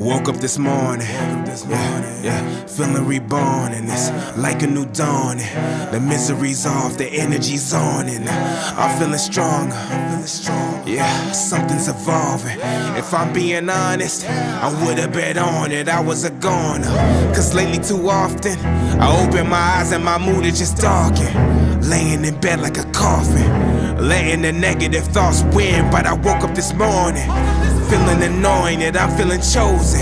Woke up this morning, feeling reborn, and it's like a new dawning. The misery's off, the energy's on, and I'm feeling stronger. Yeah, something's evolving. If I'm being honest, I would've bet on it, I was a goner. Cause lately too often, I open my eyes and my mood is just darkened. Laying in bed like a coffin, letting the negative thoughts win. But I woke up this morning, feeling annoying that I'm feeling chosen.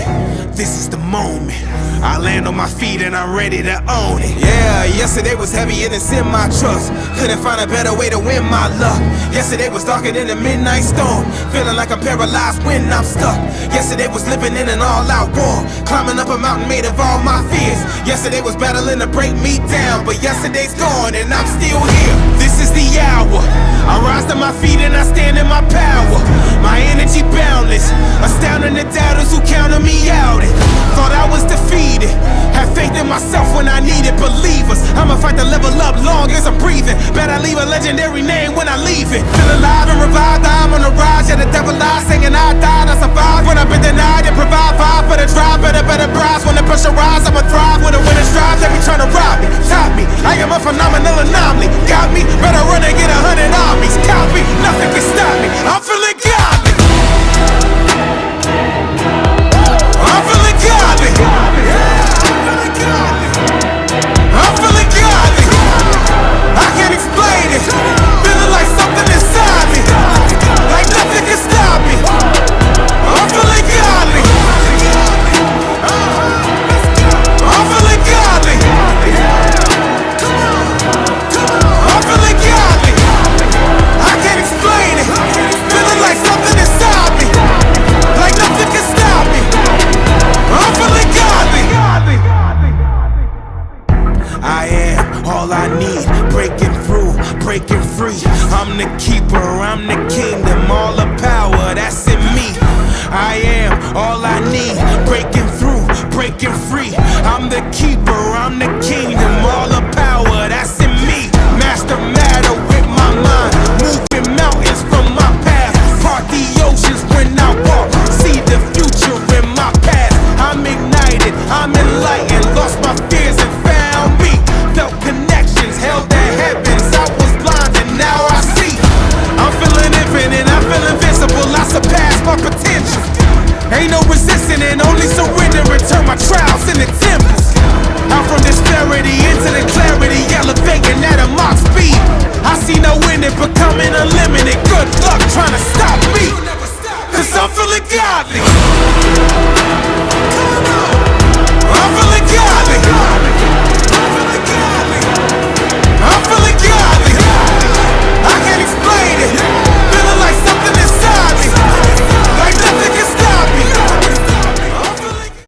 This is the moment. I land on my feet and I'm ready to own it. Yeah, yesterday was heavy and it's in my trust. Couldn't find a better way to win my luck. Yesterday was darker than a midnight storm. Feeling like I'm paralyzed when I'm stuck. Yesterday was living in an all-out war, climbing up a mountain made of all my fears. Yesterday was battling to break me down, but yesterday's gone and I'm still here. This is the hour. I rise to my feet and I stand in my power. My energy boundless, astounding the doubters who counted me out. Thought I was defeated, had faith in myself when I needed believers. I'ma fight to level up long as I'm breathing. Bet I leave a legendary name when I leave it. Feel alive and revived, I'm on the rise. Yeah, the devil lies, saying I died, I survived. When I've been denied and provide five for the drive. Better prize when the pressure rise, I'ma thrive. When the winner strives, they be trying to rob me, top me. I am a phenomenal anomaly, got me. Better run and get 100 armies, copy. Nothing can stop me, I'm feeling godly. I'm feeling godly. I'm feeling godly. I can't explain it. Feeling like something inside me, like nothing can stop me. I'm feeling godly. I'm feeling godly. I'm feeling godly. I can't explain it. Feeling like something inside me, like nothing can stop me. I'm feeling godly. I am all I need, breaking through, breaking free. I'm the keeper, I'm the kingdom, all the power that's in me. I am all I need, breaking through, breaking free. I'm the keeper, I'm the kingdom.